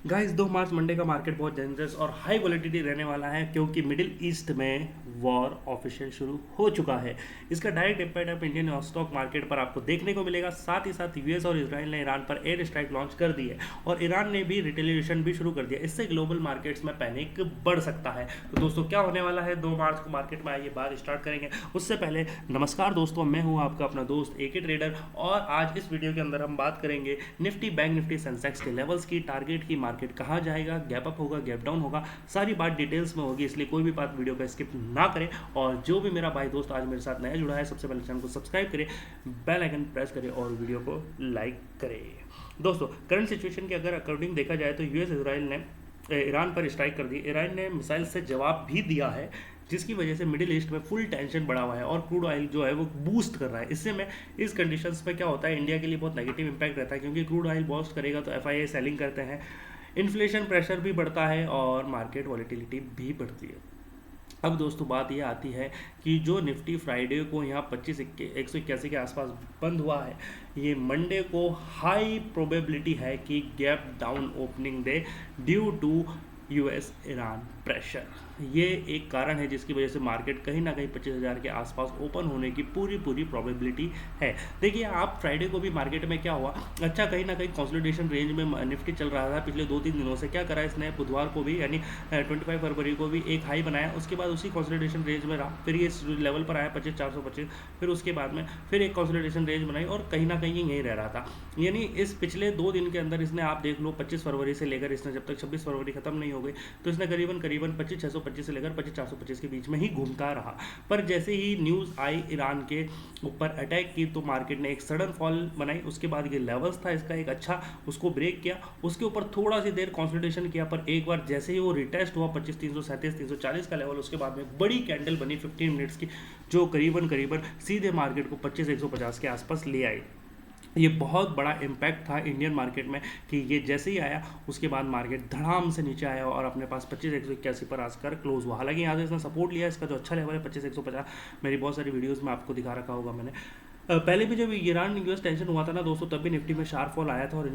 Guys 2 मार्च Monday का market बहुत dangerous और हाई वॉलेटिलिटी रहने वाला है क्योंकि मिडिल ईस्ट में वॉर ऑफिशियल शुरू हो चुका है। इसका डायरेक्ट इम्पैक्ट आप इंडियन स्टॉक मार्केट पर आपको देखने को मिलेगा। साथ ही साथ यूएस और इजराइल ने ईरान पर एयर स्ट्राइक लॉन्च कर दी है और ईरान ने भी रिटेलिएशन भी शुरू कर दिया। इससे ग्लोबल मार्केट्स में पैनिक बढ़ सकता है। तो दोस्तों क्या होने वाला है 2 मार्च को मार्केट में, आइए बात स्टार्ट करेंगे। उससे पहले नमस्कार दोस्तों, मैं हूं आपका अपना दोस्त एके ट्रेडर और आज इस वीडियो के अंदर हम बात करेंगे निफ्टी, बैंक निफ्टी, सेंसेक्स के लेवल्स की, टारगेट की, मार्केट कहाँ जाएगा, गैप अप होगा, गैप डाउन होगा, सारी बात डिटेल्स में होगी। इसलिए कोई भी बात वीडियो को स्किप ना करें और जो भी मेरा भाई दोस्त आज मेरे साथ नया जुड़ा है सबसे पहले चैनल को सब्सक्राइब करें, बेल आइकन प्रेस करें और वीडियो को लाइक करें। दोस्तों करंट सिचुएशन के अगर अकॉर्डिंग देखा जाए तो यूएस इजराइल ने ईरान पर स्ट्राइक कर दी। ईरान ने मिसाइल से जवाब भी दिया है जिसकी वजह से मिडिल ईस्ट में फुल टेंशन बढ़ा हुआ है और क्रूड ऑयल जो है वो बूस्ट कर रहा है। इससे में इस कंडीशंस में क्या होता है, इंडिया के लिए बहुत नेगेटिव इंपैक्ट रहता है क्योंकि क्रूड ऑयल बूस्ट करेगा तो एफआईआई सेलिंग करते हैं, इन्फ्लेशन प्रेशर भी बढ़ता है और मार्केट वॉलेटिलिटी भी बढ़ती है। अब दोस्तों बात ये आती है कि जो निफ्टी फ्राइडे को यहाँ 181 के आसपास बंद हुआ है, ये मंडे को हाई प्रोबेबिलिटी है कि गैप डाउन ओपनिंग दे due to US Iran pressure. ये एक कारण है जिसकी वजह से मार्केट कहीं ना कहीं 25,000 के आसपास ओपन होने की पूरी प्रोबेबिलिटी है। देखिए आप फ्राइडे को भी मार्केट में क्या हुआ, अच्छा कहीं ना कहीं कंसोलिडेशन रेंज में निफ्टी चल रहा था पिछले 2-3 दिनों से। क्या करा इसने, बुधवार को भी यानी 25 फरवरी को भी एक हाई बनाया, उसके बाद उसी कंसोलिडेशन रेंज में रहा, फिर ये इस लेवल पर आया 25,425, फिर उसके बाद में फिर एक कंसोलिडेशन रेंज बनाई और कहीं ना कहीं यहीं रह रहा था। यानी इस पिछले 2 दिन के अंदर इसने, आप देख लो 25 फरवरी से लेकर इसने जब तक 26 फरवरी खत्म नहीं हो गई तो इसने करीबन 25,625 से लेकर 25,425 के बीच में ही घूमता रहा। पर जैसे ही न्यूज़ आई ईरान के ऊपर अटैक की तो मार्केट ने एक सडन फॉल बनाई। उसके बाद ये लेवल्स था इसका एक अच्छा, उसको ब्रेक किया, उसके ऊपर थोड़ा सी देर कंसोलिडेशन किया, पर एक बार जैसे ही वो रिटेस्ट हुआ 25,337 340 का लेवल, उसके बाद में बड़ी कैंडल बनी 15 मिनट्स की जो करीबन सीधे मार्केट को 25,150 के आसपास ले आई। ये बहुत बड़ा इम्पैक्ट था इंडियन मार्केट में कि ये जैसे ही आया उसके बाद मार्केट धड़ाम से नीचे आया और अपने पास 25,181 पर आकर क्लोज हुआ। हालांकि यहाँ से इसने सपोर्ट लिया, इसका जो अच्छा लेवल है 25,150, मेरी बहुत सारी वीडियोस में आपको दिखा रखा होगा मैंने। पहले भी जब ईरान यूएस टेंशन हुआ था ना दोस्तों, तब भी निफ्टी में शार्प फॉल आया था और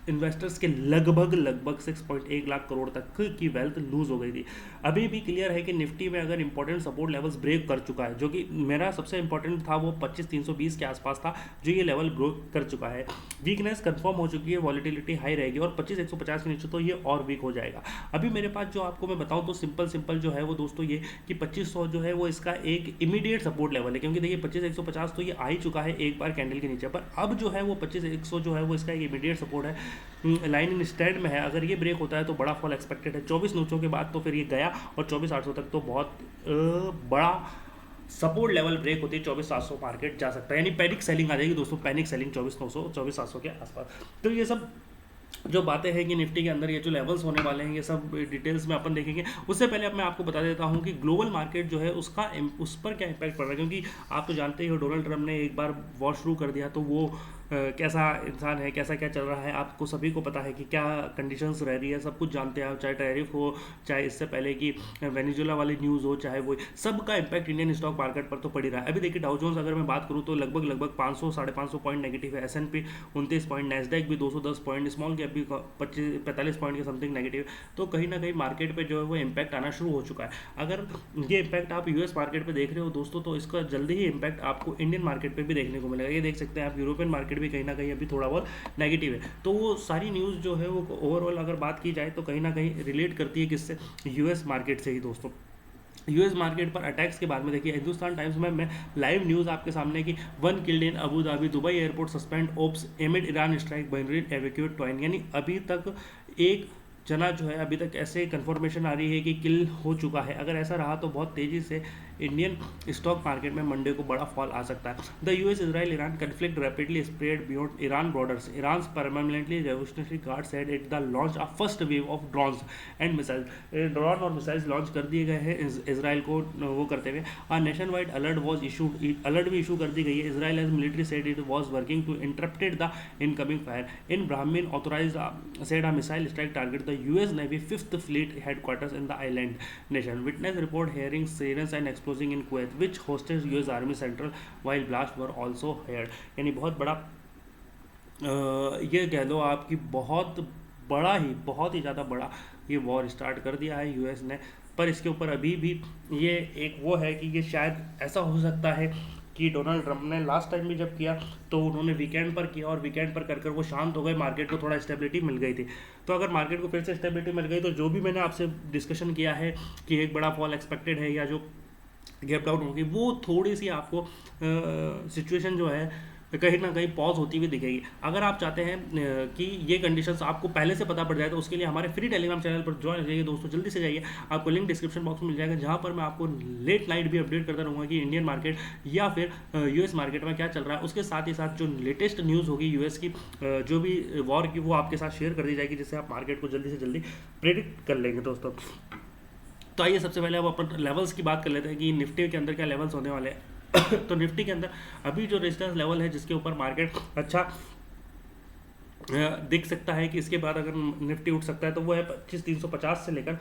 इन्वेस्टर्स के लगभग 6.1 लाख करोड़ तक की वेल्थ लूज हो गई थी। अभी भी क्लियर है कि निफ्टी में अगर इंपॉर्टेंट सपोर्ट लेवल्स ब्रेक कर चुका है, जो कि मेरा सबसे इंपॉर्टेंट था वो 25,320 के आसपास था, जो ये लेवल ब्रेक कर चुका है। वीकनेस कंफर्म हो चुकी है, वॉलेटिलिटी हाई रहेगी और 25,150 के नीचे तो ये और वीक हो जाएगा। अभी मेरे पास जो आपको मैं बताऊं तो सिंपल जो है वो दोस्तों ये कि 2500 जो है वो इसका एक इमीडिएट सपोर्ट लेवल है, क्योंकि देखिए 25,150 तो ये आ ही चुका है एक बार कैंडल के नीचे, पर अब जो है वो 25,100 जो है वो इसका एक इमीडिएट सपोर्ट है, लाइन इन स्ट्रेंड में है। अगर ये ब्रेक होता है तो बड़ा फॉल एक्सपेक्टेड है। 24,900 के बाद तो फिर ये गया और 24,800 तक तो बहुत बड़ा सपोर्ट लेवल ब्रेक होती है। 24,700 मार्केट जा सकता है, यानी पैनिक सेलिंग आ जाएगी दोस्तों, पैनिक सेलिंग 24,900 24,700 के आसपास। तो ये सब जो बातें हैं कि निफ्टी के अंदर ये जो लेवल्स होने वाले हैं ये सब डिटेल्स में अपन देखेंगे। उससे पहले अब मैं आपको बता देता हूँ कि ग्लोबल मार्केट जो है उस पर क्या इम्पैक्ट पड़ रहा है, क्योंकि आप तो जानते ही हो डोनाल्ड ट्रंप ने एक बार वॉर शुरू कर दिया तो वो कैसा इंसान है, कैसा क्या चल रहा है, आपको सभी को पता है कि क्या कंडीशंस रह रही है, सब कुछ जानते हैं आप, चाहे टैरिफ हो, चाहे इससे पहले कि वेनेजुएला वाली न्यूज़ हो, चाहे वो सब का इम्पैक्ट इंडियन स्टॉक मार्केट पर तो पड़ ही रहा है। अभी देखिए डाउ जोन्स अगर मैं बात करूँ तो लगभग 500 550 पॉइंट नेगेटिव है, S&P 29 पॉइंट, नैस्डैक भी 210 पॉइंट, स्मॉल कैप भी 45 पॉइंट के समथिंग नेगेटिव। तो कहीं ना कहीं मार्केट पे जो है वो इम्पैक्ट आना शुरू हो चुका है। अगर ये इम्पैक्ट आप यूएस मार्केट पे देख रहे हो दोस्तों तो इसका जल्दी ही इम्पैक्ट आपको इंडियन मार्केट पे भी देखने को मिलेगा। ये देख सकते हैं आप, यूरोपियन मार्केट भी कहीं ना कहीं अभी थोड़ा बहुत नेगेटिव है। तो वो सारी न्यूज़ जो है वो ओवरऑल अगर बात की जाए तो कहीं ना कहीं रिलेट करती है किससे, यूएस मार्केट से ही दोस्तों। यूएस मार्केट पर अटैक्स के बाद में देखिए हिंदुस्तान टाइम्स में मैं लाइव न्यूज़ आपके सामने की, 1 killed in Abu Dhabi, Dubai airport suspend ops amid Iran strike, Bahrain evacuate twine. यानी अभी तक एक जना जो है, अभी तक ऐसे कंफर्मेशन आ रही है कि किल हो चुका है। अगर ऐसा रहा तो बहुत तेज़ी से इंडियन स्टॉक मार्केट में मंडे को बड़ा फॉल आ सकता है। The US Israel Iran conflict rapidly spread beyond Iran borders, Iran permanently revolutionary guard said it the launch of first wave of drones and missile. Drone और missiles launch कर दिए गए हैं इसराइल को वो करते हुए। Nation wide alert was issued, alert भी इशू कर दी गई है। Israel as military said it was working to interrupted the incoming fire in Bahrain authorise said a missile strike target the US Navy 5th Fleet headquarters in the island nation. Witness report hearing sirens and explosion in Kuwait, which hosted US Army Central, while blasts were also heard. यानी बहुत बड़ा ये कह लो आपकी बहुत बड़ा ही, बहुत ही ज़्यादा बड़ा ये वॉर स्टार्ट कर दिया है यूएस ने। पर इसके ऊपर अभी भी ये एक वो है कि ये शायद ऐसा हो सकता है कि डोनाल्ड ट्रंप ने लास्ट टाइम भी जब किया तो उन्होंने वीकेंड पर किया और वीकेंड पर कर वो शांत हो गए, मार्केट को थोड़ा स्टेबिलिटी मिल गई थी। तो अगर मार्केट को फिर से स्टेबिलिटी मिल गई तो जो भी मैंने आपसे डिस्कशन किया है कि एक बड़ा फॉल एक्सपेक्टेड है या जो गैप डाउन होगी, वो थोड़ी सी आपको सिचुएशन जो है कहीं ना कहीं पॉज होती हुई दिखेगी। अगर आप चाहते हैं कि ये कंडीशंस आपको पहले से पता पड़ जाए तो उसके लिए हमारे फ्री टेलीग्राम चैनल पर ज्वाइन हो जाइए दोस्तों, जल्दी से जाइए, आपको लिंक डिस्क्रिप्शन बॉक्स में मिल जाएगा, जहाँ पर मैं आपको लेट नाइट भी अपडेट करता रहूँगा कि इंडियन मार्केट या फिर यूएस मार्केट में क्या चल रहा है। उसके साथ ही साथ जो लेटेस्ट न्यूज़ होगी यूएस की, जो भी वॉर की, वो आपके साथ शेयर कर दी जाएगी, जिससे आप मार्केट को जल्दी से जल्दी प्रेडिक्ट कर लेंगे दोस्तों। तो आइए सबसे पहले अब अपन लेवल्स की बात कर लेते हैं कि निफ्टी के अंदर क्या लेवल्स होने वाले हैं। तो निफ्टी के अंदर अभी जो रेजिस्टेंस लेवल है जिसके ऊपर मार्केट अच्छा दिख सकता है कि इसके बाद अगर निफ्टी उठ सकता है तो वो है 25,350 से लेकर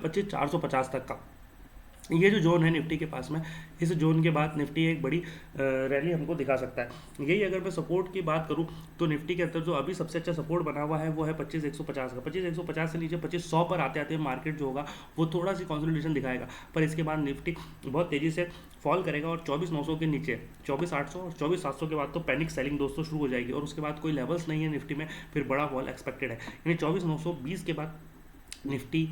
25,450 तक का ये जो जोन है निफ्टी के पास में। इस जोन के बाद निफ्टी एक बड़ी रैली हमको दिखा सकता है। यही अगर मैं सपोर्ट की बात करूं तो निफ्टी के अंदर जो अभी सबसे अच्छा सपोर्ट बना हुआ है वो है 25,150 का। 25,150 से नीचे 25,100 पर आते आते मार्केट जो होगा वो थोड़ा सी कंसोलिडेशन दिखाएगा, पर इसके बाद निफ्टी बहुत तेज़ी से फॉल करेगा और 24,900 के नीचे 24,800 और 24,700 के बाद तो पैनिक सेलिंग दोस्तों शुरू हो जाएगी और उसके बाद कोई लेवल्स नहीं है निफ्टी में, फिर बड़ा फॉल एक्सपेक्टेड है। यानी 24,920 के बाद निफ्टी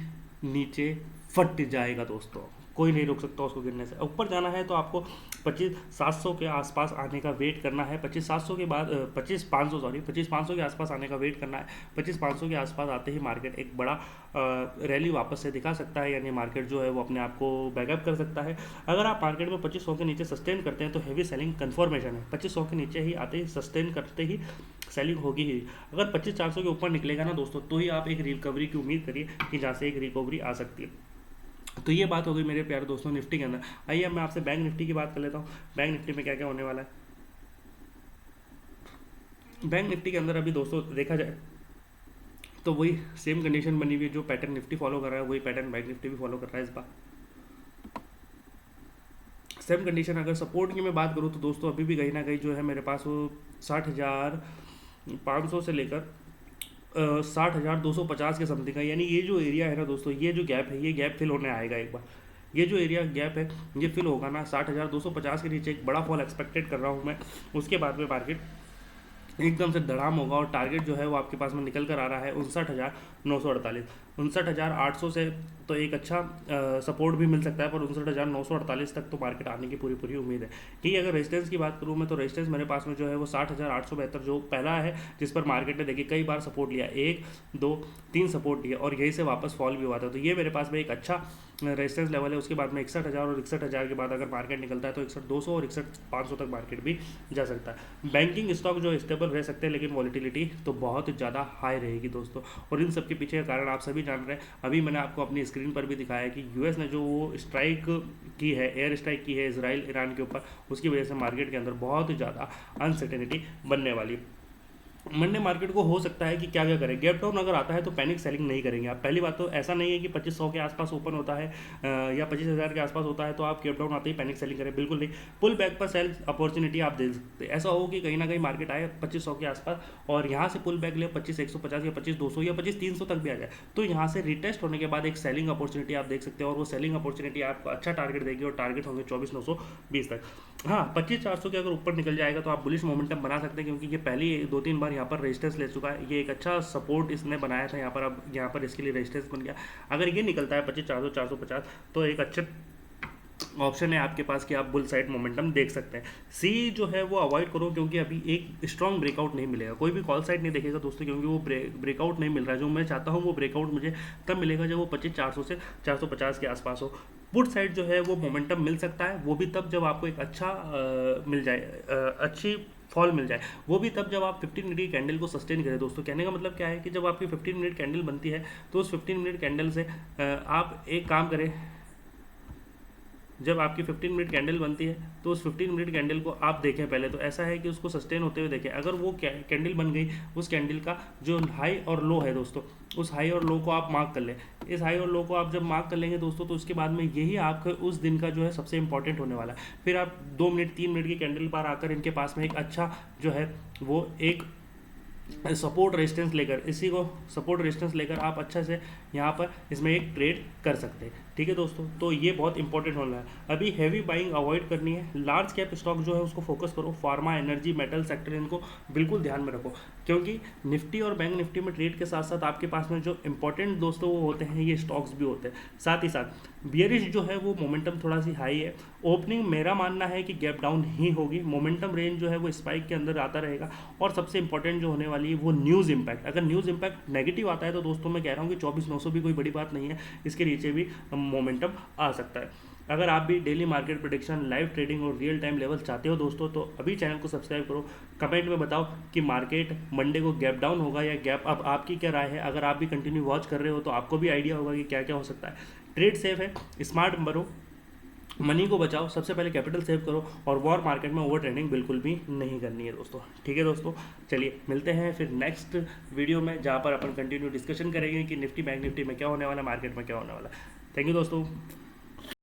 नीचे फट जाएगा दोस्तों, कोई नहीं रोक सकता उसको गिरने से। ऊपर जाना है तो आपको 25,700 के आसपास आने का वेट करना है। 25,700 के बाद 25,500 के आसपास आने का वेट करना है। 25,500 के आसपास आते ही मार्केट एक बड़ा रैली वापस से दिखा सकता है, यानी मार्केट जो है वो अपने आप को बैकअप कर सकता है। अगर आप मार्केट में 25,100 के नीचे सस्टेन करते हैं तो हैवी सेलिंग कन्फर्मेशन है। 25,100 के नीचे ही आते ही सस्टेन करते ही सेलिंग होगी ही। अगर 25,400 के ऊपर निकलेगा ना दोस्तों तो ही आप एक रिकवरी की उम्मीद करिए कि जहाँ से एक रिकवरी आ सकती है। तो ये बात हो गई मेरे प्यारे दोस्तों निफ्टी के अंदर। आइए अब मैं आपसे बैंक निफ्टी की बात कर लेता हूँ। बैंक निफ्टी में क्या क्या होने वाला है। बैंक निफ्टी के अंदर अभी दोस्तों देखा जाए तो वही सेम कंडीशन बनी हुई है, जो पैटर्न निफ्टी फॉलो कर रहा है वही पैटर्न बैंक निफ्टी भी फॉलो कर रहा है इस बार। सेम कंडीशन अगर सपोर्ट की मैं बात करूँ तो दोस्तों अभी भी कहीं ना कहीं जो है मेरे पास वो 60,500 से लेकर 60,250 के समथिंग है। यानी ये जो एरिया है ना दोस्तों, ये जो गैप है ये गैप फिल होने आएगा एक बार। ये जो एरिया गैप है ये फिल होगा ना 60,250 के नीचे एक बड़ा फॉल एक्सपेक्टेड कर रहा हूँ मैं। उसके बाद में मार्केट एकदम से धड़ाम होगा और टारगेट जो है वो आपके पास में निकल कर आ रहा है 59,948। 59,800 से तो एक अच्छा सपोर्ट भी मिल सकता है, पर 59,948 तक तो मार्केट आने की पूरी पूरी उम्मीद है। कि अगर रेजिस्टेंस की बात करूँ मैं तो रेजिस्टेंस मेरे पास में जो है वो 60,872 जो पहला है, जिस पर मार्केट ने देखिए कई बार सपोर्ट लिया, 1 2 3 सपोर्ट लिया और यहीं से वापस फॉल भी हुआ था। तो ये मेरे पास में एक अच्छा रेजिस्टेंस लेवल है। उसके बाद में 61,000 और 61,000 के बाद अगर मार्केट निकलता है तो 61,200 और 61,500 तक मार्केट भी जा सकता है। बैंकिंग स्टॉक जो स्टेबल रह सकते हैं, लेकिन वॉलिटिलिटी तो बहुत ज़्यादा हाई रहेगी दोस्तों। और इन सब के पीछे का कारण आप सभी जान रहे हैं। अभी मैंने आपको अपनी स्क्रीन पर भी दिखाया कि यूएस ने जो वो स्ट्राइक की है, एयर स्ट्राइक की है इजराइल ईरान के ऊपर, उसकी वजह से मार्केट के अंदर बहुत ही ज़्यादा अनसर्टेनिटी बनने वाली। मंडे मार्केट को हो सकता है कि क्या क्या करें। गैप डाउन अगर आता है तो पैनिक सेलिंग नहीं करेंगे आप। पहली बात तो ऐसा नहीं है कि 2500 के आसपास ओपन होता है या 25,000 के आसपास होता है तो आप गैप डाउन आते ही पैनिक सेलिंग करें, बिल्कुल नहीं। पुल बैक पर सेल अपॉर्चुनिटी आप दे सकते हैं। ऐसा हो कि कहीं ना कहीं मार्केट आए 2500 के आसपास और यहाँ से पुल बैक ले 25,150 या 25,200 या 25,300 तक भी आ जाए, तो यहाँ से रिटेस्ट होने के बाद एक सेलिंग अपॉर्चुनिटी आप देख सकते हैं और वो सेलिंग अपॉर्चुनिटी आपको अच्छा टारगेट देगी और टारगेट होंगे 24,920 तक। हाँ, 25,400 के अगर ऊपर निकल जाएगा तो आप बुलिश मोमेंटम बना सकते हैं, क्योंकि ये पहले 2-3 बार यहाँ पर रेजिस्टेंस ले चुका है। ये एक अच्छा सपोर्ट इसने बनाया था यहाँ पर, अब यहाँ पर इसके लिए रेजिस्टेंस बन गया। अगर ये निकलता है 25,400 450 तो एक अच्छे ऑप्शन है आपके पास कि आप बुल साइड मोमेंटम देख सकते हैं। सी जो है वो अवॉइड करो, क्योंकि अभी एक स्ट्रॉन्ग ब्रेकआउट नहीं मिलेगा, कोई भी कॉल साइड नहीं देखेगा दोस्तों, क्योंकि वो ब्रेकआउट नहीं मिल रहा है। जो मैं चाहता हूँ वो ब्रेकआउट मुझे तब मिलेगा जब वो 25,400 से 450 के आसपास हो। पुट साइड जो है वो मोमेंटम मिल सकता है, वो भी तब जब आपको एक अच्छा मिल जाए, अच्छी फॉल मिल जाए, वो भी तब जब आप 15 मिनट की कैंडल को सस्टेन करें दोस्तों। कहने का मतलब क्या है कि जब आपकी 15 मिनट कैंडल बनती है तो उस 15 मिनट कैंडल से आप एक काम करें, जब आपकी 15 मिनट कैंडल बनती है तो उस 15 मिनट कैंडल को आप देखें। पहले तो ऐसा है कि उसको सस्टेन होते हुए देखें। अगर वो कैंडल बन गई, उस कैंडल का जो हाई और लो है दोस्तों, उस हाई और लो को आप मार्क कर लें। इस हाई और लो को आप जब मार्क कर लेंगे दोस्तों तो उसके बाद में यही आपके उस दिन का जो है सबसे इंपॉर्टेंट होने वाला है। फिर आप 2 मिनट 3 मिनट की कैंडल पर आकर इनके पास में एक अच्छा जो है वो एक सपोर्ट रेजिस्टेंस लेकर, इसी को सपोर्ट रेजिस्टेंस लेकर आप अच्छे से यहाँ पर इसमें एक ट्रेड कर सकते हैं। ठीक है दोस्तों, तो ये बहुत इंपॉर्टेंट होना है। अभी हैवी बाइंग अवॉइड करनी है, लार्ज कैप स्टॉक जो है उसको फोकस करो, फार्मा, एनर्जी, मेटल सेक्टर इनको बिल्कुल ध्यान में रखो, क्योंकि निफ्टी और बैंक निफ्टी में ट्रेड के साथ साथ आपके पास में जो इंपॉर्टेंट दोस्तों वो होते हैं ये स्टॉक्स भी होते हैं। साथ ही साथ बियरिश जो है वो मोमेंटम थोड़ा सी हाई है, ओपनिंग मेरा मानना है कि गैप डाउन ही होगी, मोमेंटम रेंज जो है वो स्पाइक के अंदर आता रहेगा। और सबसे इंपॉर्टेंट जो होने वाली है वो न्यूज़ इंपैक्ट, अगर न्यूज़ इंपैक्ट नेगेटिव आता है तो दोस्तों मैं कह रहा हूँ कि 24,900 भी कोई बड़ी बात नहीं है, इसके नीचे भी मोमेंटम आ सकता है। अगर आप भी daily market prediction, live trading और रियल टाइम लेवल चाहते हो दोस्तों, तो अभी चैनल को सब्सक्राइब करो। कमेंट में बताओ कि मार्केट मंडे को गैप डाउन होगा या गैप अप, आपकी क्या राय है। अगर आप भी कंटिन्यू वॉच कर रहे हो तो आपको भी आइडिया होगा कि क्या क्या हो सकता है। ट्रेड सेफ है, स्मार्ट बनो, मनी को बचाओ, सबसे पहले कैपिटल सेव करो, और वॉर मार्केट में ओवर ट्रेडिंग बिल्कुल भी नहीं करनी है दोस्तों। ठीक है दोस्तों, चलिए मिलते हैं फिर नेक्स्ट वीडियो में, जहाँ पर अपन कंटिन्यू डिस्कशन करेंगे कि निफ्टी, बैंक निफ्टी में क्या होने वाला है, मार्केट में क्या होने वाला है। थैंक यू दोस्तों।